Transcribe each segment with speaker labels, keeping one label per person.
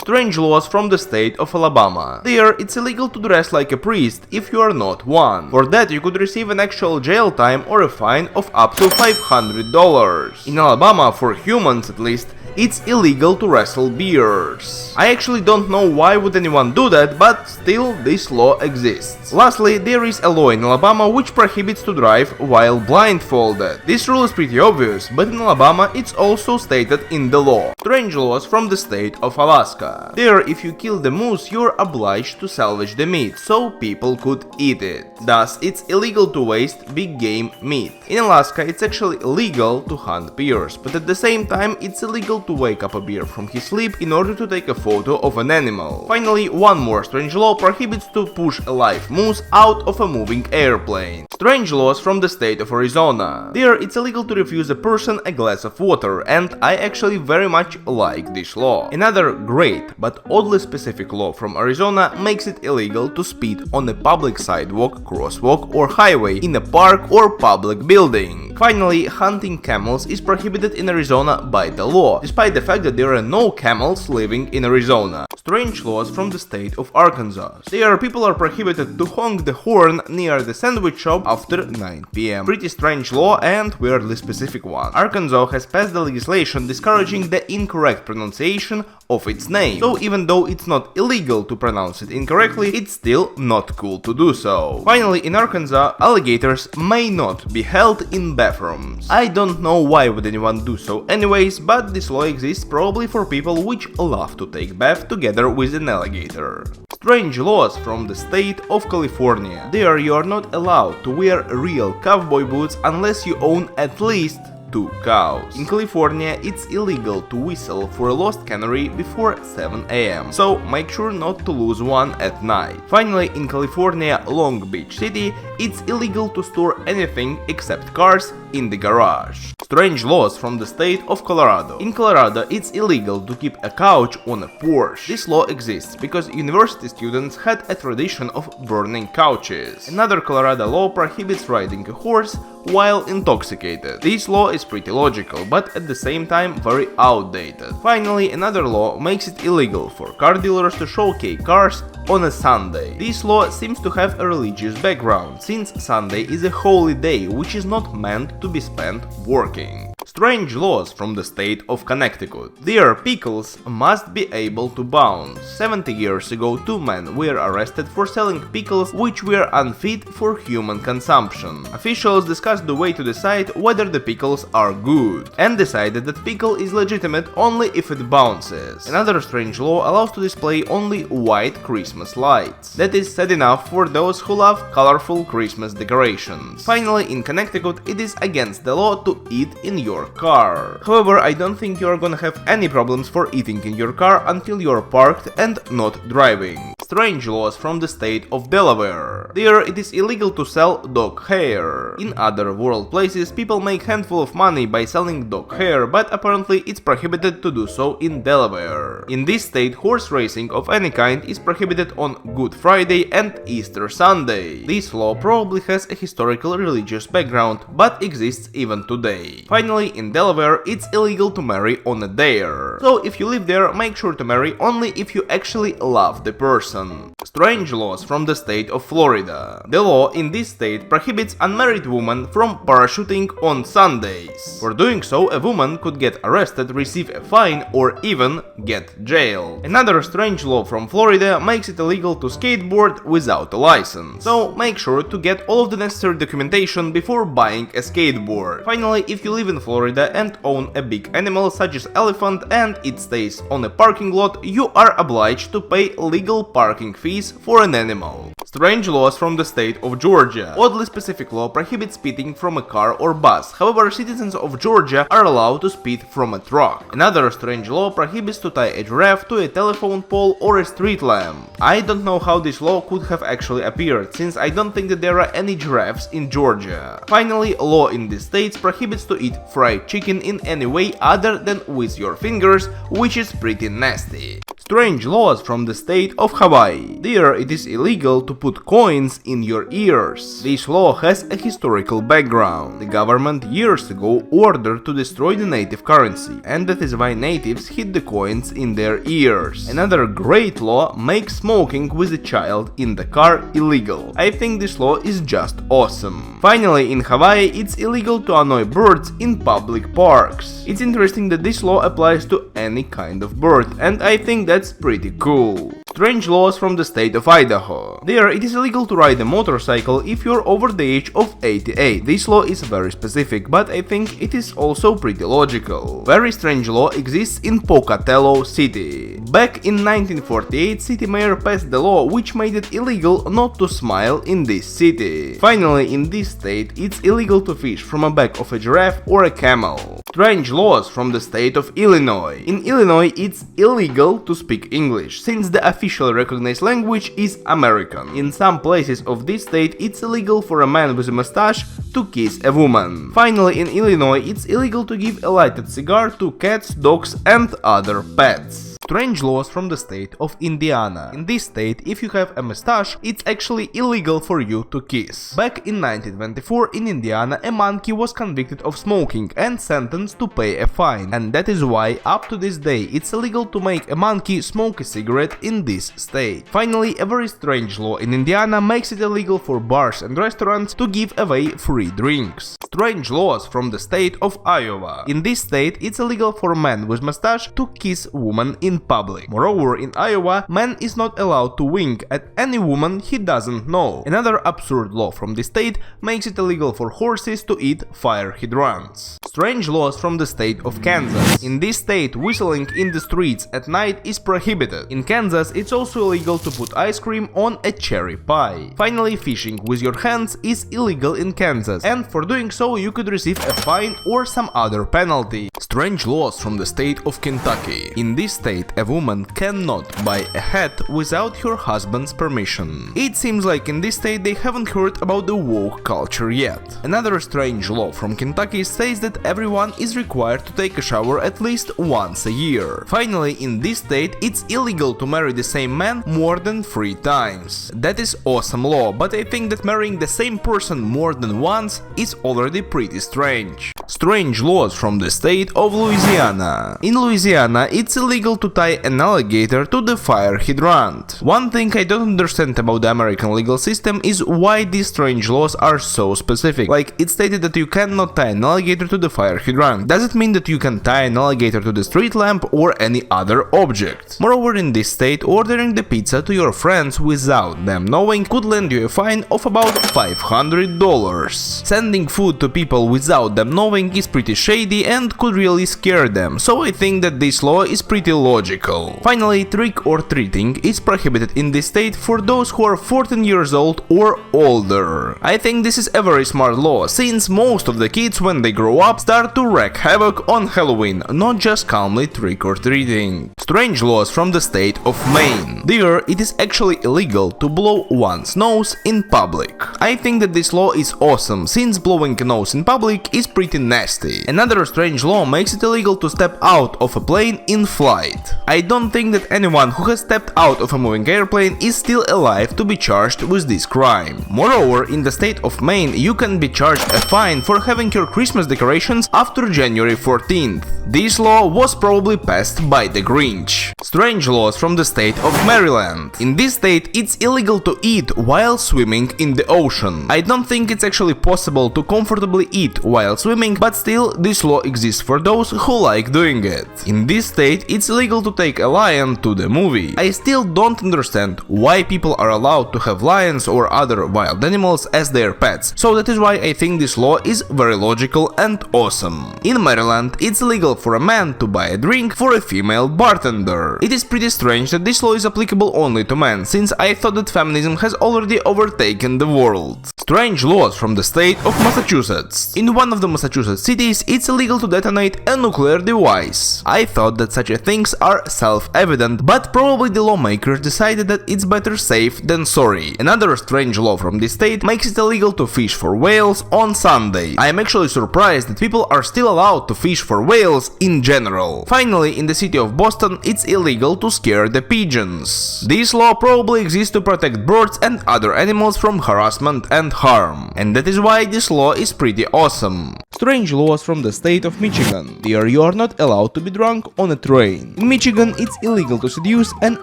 Speaker 1: Strange laws from the state of Alabama. There, it's illegal to dress like a priest if you are not one. For that, you could receive an actual jail time or a fine of up to $500. In Alabama, for humans at least, it's illegal to wrestle bears. I actually don't know why would anyone do that, but still this law exists. Lastly, there is a law in Alabama which prohibits to drive while blindfolded. This rule is pretty obvious, but in Alabama it's also stated in the law. Strange laws from the state of Alaska. There, if you kill the moose, you're obliged to salvage the meat, so people could eat it. Thus, it's illegal to waste big game meat. In Alaska, it's actually illegal to hunt bears, but at the same time, it's illegal to wake up a bear from his sleep in order to take a photo of an animal. Finally, one more strange law prohibits to push a live moose out of a moving airplane. Strange laws from the state of Arizona. There, it's illegal to refuse a person a glass of water, and I actually very much like this law. Another great but oddly specific law from Arizona makes it illegal to speed on a public sidewalk, crosswalk or highway, in a park or public building. Finally, hunting camels is prohibited in Arizona by the law, despite the fact that there are no camels living in Arizona. Strange laws from the state of Arkansas. There, people are prohibited to honk the horn near the sandwich shop after 9 p.m. Pretty strange law and weirdly specific one. Arkansas has passed the legislation discouraging the incorrect pronunciation of its name. So even though it's not illegal to pronounce it incorrectly, it's still not cool to do so. Finally, in Arkansas, alligators may not be held in bathrooms. I don't know why would anyone do so anyways, but this law exists probably for people which love to take bath together with an alligator. Strange laws from the state of California. There, you are not allowed to wear real cowboy boots unless you own at least 2 cows. In California, it's illegal to whistle for a lost canary before 7 a.m, so make sure not to lose one at night. Finally, in California, Long Beach City, it's illegal to store anything except cars in the garage. Strange laws from the state of Colorado. In Colorado, it's illegal to keep a couch on a porch. This law exists because university students had a tradition of burning couches. Another Colorado law prohibits riding a horse while intoxicated. This law is pretty logical, but at the same time very outdated. Finally, another law makes it illegal for car dealers to showcase cars on a Sunday. This law seems to have a religious background, since Sunday is a holy day which is not meant to be spent working. Strange laws from the state of Connecticut. There, pickles must be able to bounce. 70 years ago, 2 men were arrested for selling pickles which were unfit for human consumption. Officials discussed the way to decide whether the pickles are good, and decided that pickle is legitimate only if it bounces. Another strange law allows to display only white Christmas lights. That is sad enough for those who love colorful Christmas decorations. Finally, in Connecticut, it is against the law to eat in your car. However, I don't think you are gonna have any problems for eating in your car until you are parked and not driving. Strange laws from the state of Delaware. There, it is illegal to sell dog hair. In other world places, people make handful of money by selling dog hair, but apparently it's prohibited to do so in Delaware. In this state, horse racing of any kind is prohibited on Good Friday and Easter Sunday. This law probably has a historical religious background, but exists even today. Finally, in Delaware, it's illegal to marry on a dare. So if you live there, make sure to marry only if you actually love the person. Strange laws from the state of Florida. The law in this state prohibits unmarried women from parachuting on Sundays. For doing so, a woman could get arrested, receive a fine, or even get jailed. Another strange law from Florida makes it illegal to skateboard without a license. So make sure to get all of the necessary documentation before buying a skateboard. Finally, if you live in Florida and own a big animal such as elephant and it stays on a parking lot, you are obliged to pay legal parking fees for an animal. Strange laws from the state of Georgia. Oddly specific law prohibits speeding from a car or bus. However, citizens of Georgia are allowed to speed from a truck. Another strange law prohibits to tie a giraffe to a telephone pole or a street lamp. I don't know how this law could have actually appeared, since I don't think that there are any giraffes in Georgia. Finally, a law in these states prohibits to eat fried chicken in any way other than with your fingers, which is pretty nasty. Strange laws from the state of Hawaii. There it is illegal to put coins in your ears. This law has a historical background. The government years ago ordered to destroy the native currency, and that is why natives hid the coins in their ears. Another great law makes smoking with a child in the car illegal. I think this law is just awesome. Finally, in Hawaii, it's illegal to annoy birds in public parks. It's interesting that this law applies to any kind of bird, and I think that's pretty cool. Strange laws from the state of Idaho. There it is illegal to ride a motorcycle if you're over the age of 88. This law is very specific, but I think it is also pretty logical. Very strange law exists in Pocatello City. Back in 1948, city mayor passed the law which made it illegal not to smile in this city. Finally, in this state, it's illegal to fish from a back of a giraffe or a camel. Strange laws from the state of Illinois. In Illinois, it's illegal to speak English, since the officially recognized language is American. In some places of this state, it's illegal for a man with a mustache to kiss a woman. Finally, in Illinois, it's illegal to give a lighted cigar to cats, dogs, and other pets. Strange laws from the state of Indiana. In this state, if you have a mustache, it's actually illegal for you to kiss. Back in 1924, in Indiana, a monkey was convicted of smoking and sentenced to pay a fine. And that is why, up to this day, it's illegal to make a monkey smoke a cigarette in this state. Finally, a very strange law in Indiana makes it illegal for bars and restaurants to give away free drinks. Strange laws from the state of Iowa. In this state, it's illegal for a man with mustache to kiss woman in public. Moreover, in Iowa, man is not allowed to wink at any woman he doesn't know. Another absurd law from the state makes it illegal for horses to eat fire hydrants. Strange laws from the state of Kansas. In this state, whistling in the streets at night is prohibited. In Kansas, it's also illegal to put ice cream on a cherry pie. Finally, fishing with your hands is illegal in Kansas, and for doing so you could receive a fine or some other penalty. Strange laws from the state of Kentucky. In this state, a woman cannot buy a hat without her husband's permission. It seems like in this state they haven't heard about the woke culture yet. Another strange law from Kentucky says that everyone is required to take a shower at least once a year. Finally, in this state, it's illegal to marry the same man more than 3 times. That is awesome law, but I think that marrying the same person more than once is already pretty strange. Strange laws from the state of Louisiana. In Louisiana, it's illegal to tie an alligator to the fire hydrant. One thing I don't understand about the American legal system is why these strange laws are so specific. Like, it's stated that you cannot tie an alligator to the fire hydrant. Does it mean that you can tie an alligator to the street lamp or any other object? Moreover, in this state, ordering the pizza to your friends without them knowing could land you a fine of about $500. Sending food to people without them knowing is pretty shady and could really scare them, so I think that this law is pretty logical. Finally, trick or treating is prohibited in this state for those who are 14 years old or older. I think this is a very smart law, since most of the kids when they grow up start to wreak havoc on Halloween, not just calmly trick or treating. Strange laws from the state of Maine. There, it is actually illegal to blow one's nose in public. I think that this law is awesome, since blowing a nose in public is pretty nasty. Another strange law makes it illegal to step out of a plane in flight. I don't think that anyone who has stepped out of a moving airplane is still alive to be charged with this crime. Moreover, in the state of Maine, you can be charged a fine for having your Christmas decorations after January 14th. This law was probably passed by the Grinch. Strange laws from the state of Maryland. In this state, it's illegal to eat while swimming in the ocean. I don't think it's actually possible to comfortably eat while swimming, but still, this law exists for those who like doing it. In this state, it's illegal to take a lion to the movie. I still don't understand why people are allowed to have lions or other wild animals as their pets, so that is why I think this law is very logical and awesome. In Maryland, it's illegal for a man to buy a drink for a female bartender. It is pretty strange that this law is applicable only to men, since I thought that feminism has already overtaken the world. Strange laws from the state of Massachusetts. In one of the Massachusetts Massachusetts cities it's illegal to detonate a nuclear device. I thought that such things are self-evident, but probably the lawmakers decided that it's better safe than sorry. Another strange law from this state makes it illegal to fish for whales on Sunday. I am actually surprised that people are still allowed to fish for whales in general. Finally, in the city of Boston, it's illegal to scare the pigeons. This law probably exists to protect birds and other animals from harassment and harm. And that is why this law is pretty awesome. Strange laws from the state of Michigan. There you are not allowed to be drunk on a train. In Michigan, it's illegal to seduce an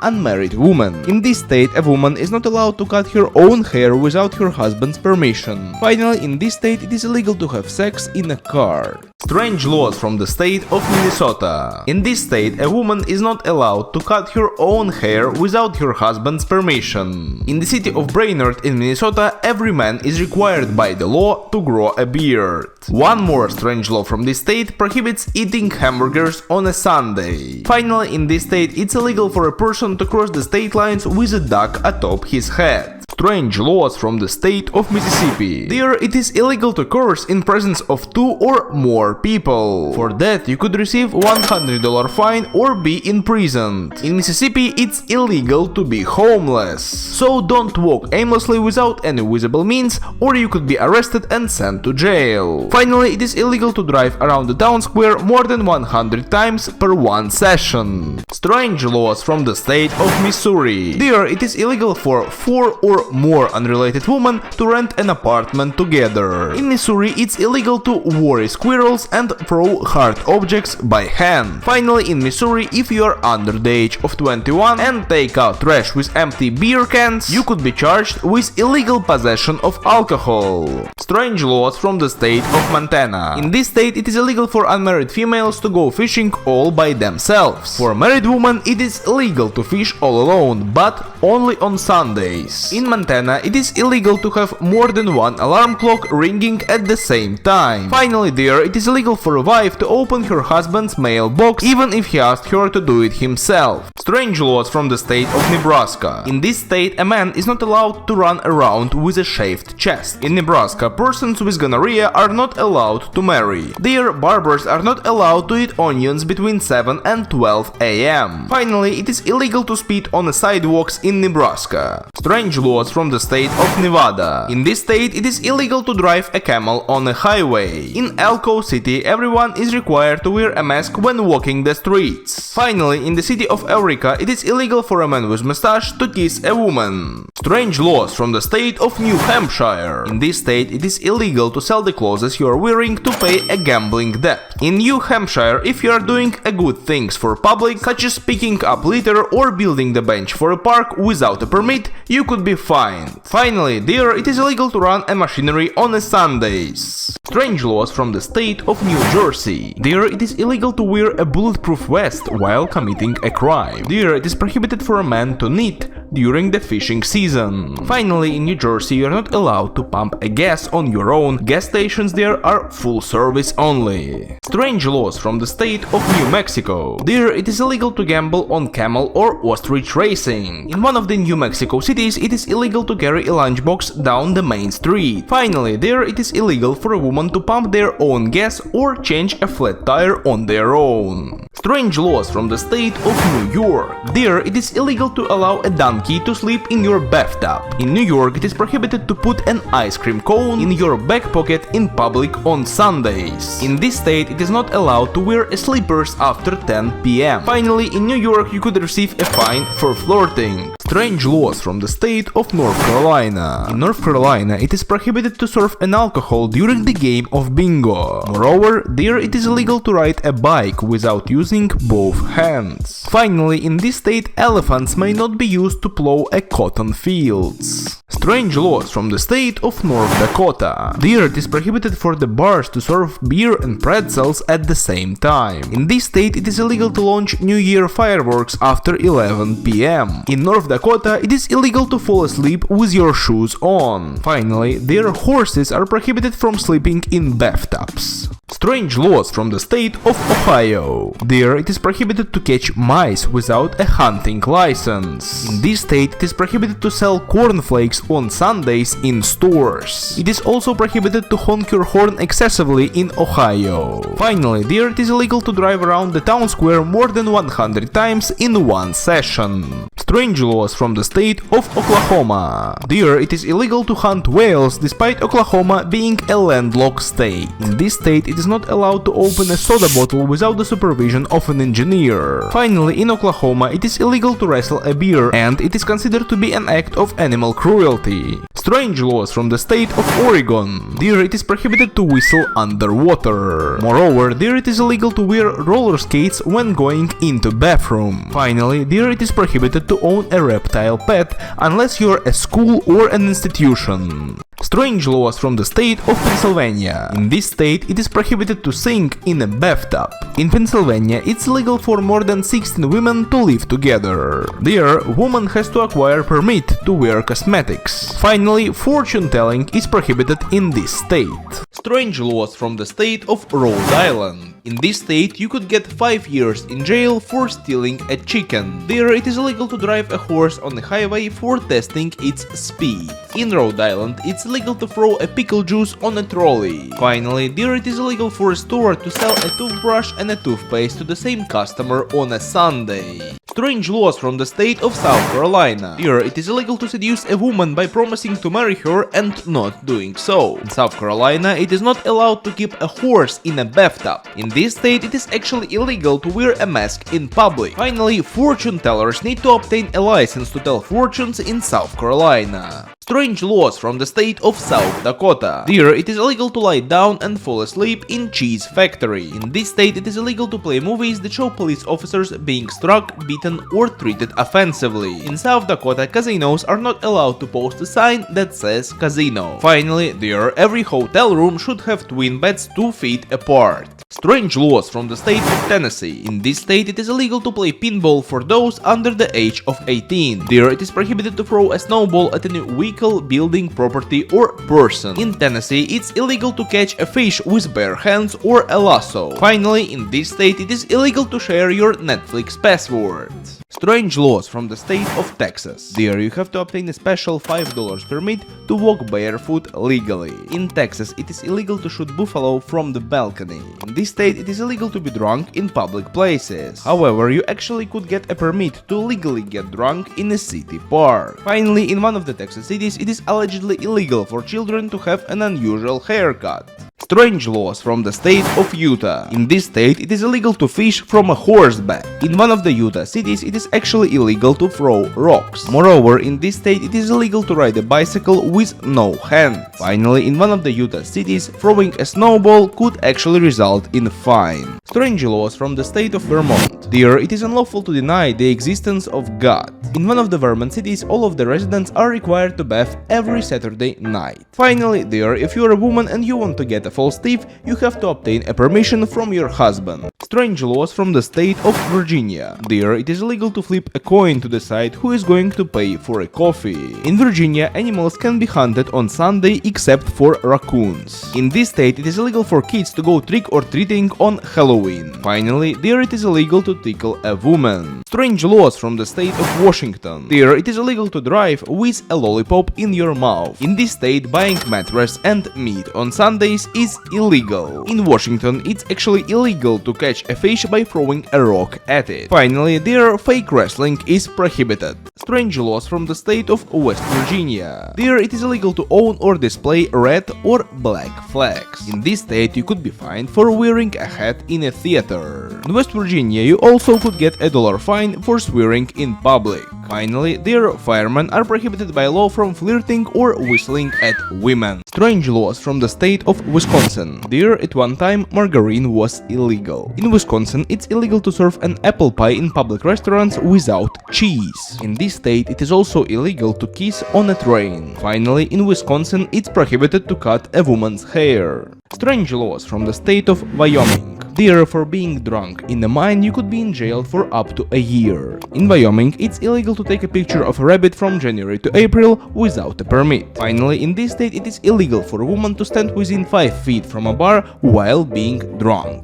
Speaker 1: unmarried woman. In this state, a woman is not allowed to cut her own hair without her husband's permission. Finally, in this state, it is illegal to have sex in a car. Strange laws from the state of Minnesota. In this state, a woman is not allowed to cut her own hair without her husband's permission. In the city of Brainerd in Minnesota, every man is required by the law to grow a beard. One more strange law from this state prohibits eating hamburgers on a Sunday. Finally, in this state, it's illegal for a person to cross the state lines with a duck atop his head. Strange laws from the state of Mississippi. There it is illegal to curse in presence of 2 or more people. For that you could receive $100 fine or be imprisoned. In Mississippi it's illegal to be homeless. So don't walk aimlessly without any visible means or you could be arrested and sent to jail. Finally, it is illegal to drive around the town square more than 100 times per one session. Strange laws from the state of Missouri. There it is illegal for 4 or more unrelated women to rent an apartment together. In Missouri, it's illegal to worry squirrels and throw hard objects by hand. Finally, in Missouri, if you are under the age of 21 and take out trash with empty beer cans, you could be charged with illegal possession of alcohol. Strange laws from the state of Montana. In this state, it is illegal for unmarried females to go fishing all by themselves. For married women, it is illegal to fish all alone, but only on Sundays. In Montana, it is illegal to have more than one alarm clock ringing at the same time. Finally, there it is illegal for a wife to open her husband's mailbox even if he asked her to do it himself. Strange laws from the state of Nebraska. In this state, a man is not allowed to run around with a shaved chest. In Nebraska, persons with gonorrhea are not allowed to marry. There, barbers are not allowed to eat onions between 7 and 12 a.m. Finally, it is illegal to spit on the sidewalks in Nebraska. Strange laws from the state of Nevada. In this state, it is illegal to drive a camel on a highway. In Elko City, everyone is required to wear a mask when walking the streets. Finally, in the city of Eureka, it is illegal for a man with mustache to kiss a woman. Strange laws from the state of New Hampshire. In this state, it is illegal to sell the clothes you are wearing to pay a gambling debt. In New Hampshire, if you are doing a good things for public, such as picking up litter or building the bench for a park without a permit, you could be fined. Finally, there it is illegal to run a machinery on a Sundays. Strange laws from the state of New Jersey. There it is illegal to wear a bulletproof vest while committing a crime. There it is prohibited for a man to knit during the fishing season. Finally, in New Jersey, you are not allowed to pump a gas on your own. Gas stations there are full service only. Strange laws from the state of New Mexico. There it is illegal to gamble on camel or ostrich racing. In one of the New Mexico cities, it is illegal to carry a lunchbox down the main street. Finally, there it is illegal for a woman to pump their own gas or change a flat tire on their own. Strange laws from the state of New York. There it is illegal to allow a donkey to sleep in your bathtub. In New York, it is prohibited to put an ice cream cone in your back pocket in public on Sundays. In this state, it is not allowed to wear slippers after 10 p.m. Finally, in New York, you could receive a fine for flirting. Strange laws from the state of North Carolina. In North Carolina, it is prohibited to serve an alcohol during the game of bingo. Moreover, there it is illegal to ride a bike without using both hands. Finally, in this state, elephants may not be used to plow a cotton fields. Strange laws from the state of North Dakota. There it is prohibited for the bars to serve beer and pretzels at the same time. In this state, it is illegal to launch New Year fireworks after 11 p.m. In North Dakota, it is illegal to fall asleep with your shoes on. Finally, their horses are prohibited from sleeping in bathtubs. Strange laws from the state of Ohio. There it is prohibited to catch mice without a hunting license. In this state it is prohibited to sell cornflakes on Sundays in stores. It is also prohibited to honk your horn excessively in Ohio. Finally, there it is illegal to drive around the town square more than 100 times in one session. Strange laws from the state of Oklahoma. There it is illegal to hunt whales despite Oklahoma being a landlocked state. In this state it is not allowed to open a soda bottle without the supervision of an engineer. Finally, in Oklahoma it is illegal to wrestle a bear and it is considered to be an act of animal cruelty. Strange laws from the state of Oregon. There it is prohibited to whistle underwater. Moreover, there it is illegal to wear roller skates when going into bathroom. Finally, there it is prohibited to own a reptile pet unless you're a school or an institution. Strange laws from the state of Pennsylvania. In this state, it is prohibited to sing in a bathtub. In Pennsylvania, it's illegal for more than 16 women to live together. There, a woman has to acquire permit to wear cosmetics. Finally, fortune telling is prohibited in this state. Strange laws from the state of Rhode Island. In this state, you could get 5 years in jail for stealing a chicken. There, it is illegal to drive a horse on the highway for testing its speed. In Rhode Island, it's illegal to throw a pickle juice on a trolley. Finally, there it is illegal for a store to sell a toothbrush and a toothpaste to the same customer on a Sunday. Strange laws from the state of South Carolina. Here, it is illegal to seduce a woman by promising to marry her and not doing so. In South Carolina, it is not allowed to keep a horse in a bathtub. In this state, it is actually illegal to wear a mask in public. Finally, fortune tellers need to obtain a license to tell fortunes in South Carolina. Strange laws from the state of South Dakota. There, it is illegal to lie down and fall asleep in cheese factory. In this state, it is illegal to play movies that show police officers being struck, beaten, or treated offensively. In South Dakota, casinos are not allowed to post a sign that says casino. Finally, there, every hotel room should have twin beds 2 feet apart. Strange laws from the state of Tennessee. In this state, it is illegal to play pinball for those under the age of 18. There, it is prohibited to throw a snowball at any vehicle, building, property, or person. In Tennessee, it's illegal to catch a fish with bare hands or a lasso. Finally, in this state, it is illegal to share your Netflix password. Strange laws from the state of Texas. There you have to obtain a special $5 permit to walk barefoot legally. In Texas, it is illegal to shoot buffalo from the balcony. In this state, it is illegal to be drunk in public places. However, you actually could get a permit to legally get drunk in a city park. Finally, in one of the Texas cities, it is allegedly illegal for children to have an unusual haircut. Strange laws from the state of Utah. In this state, it is illegal to fish from a horseback. In one of the Utah cities, it is actually illegal to throw rocks. Moreover, in this state, it is illegal to ride a bicycle with no hands. Finally, in one of the Utah cities, throwing a snowball could actually result in a fine. Strange laws from the state of Vermont. There, it is unlawful to deny the existence of God. In one of the Vermont cities, all of the residents are required to bath every Saturday night. Finally, there, if you are a woman and you want to get a false teeth, you have to obtain a permission from your husband. Strange laws from the state of Virginia. There, it is illegal to flip a coin to decide who is going to pay for a coffee. In Virginia, animals can be hunted on Sunday except for raccoons. In this state, it is illegal for kids to go trick-or-treating on Halloween. Finally, there it is illegal to tickle a woman. Strange laws from the state of Washington. There, it is illegal to drive with a lollipop in your mouth. In this state, buying mattress and meat on Sundays is illegal. In Washington, it's actually illegal to catch a fish by throwing a rock at it. Finally, there, fake wrestling is prohibited. Strange laws from the state of West Virginia. There, it is illegal to own or display red or black flags. In this state, you could be fined for wearing a hat in a theater. In West Virginia, you also could get a $1 fine for swearing in public. Finally, there, firemen are prohibited by law from flirting or whistling at women. Strange laws from the state of Wisconsin. There, at one time, margarine was illegal. In Wisconsin, it's illegal to serve an apple pie in public restaurants without cheese. In this state, it is also illegal to kiss on a train. Finally, in Wisconsin, it's prohibited to cut a woman's hair. Strange laws from the state of Wyoming. There, for being drunk in the mine, you could be in jail for up to a year. In Wyoming, it's illegal to take a picture of a rabbit from January to April without a permit. Finally, in this state, it is illegal for a woman to stand within 5 feet from a bar while being drunk.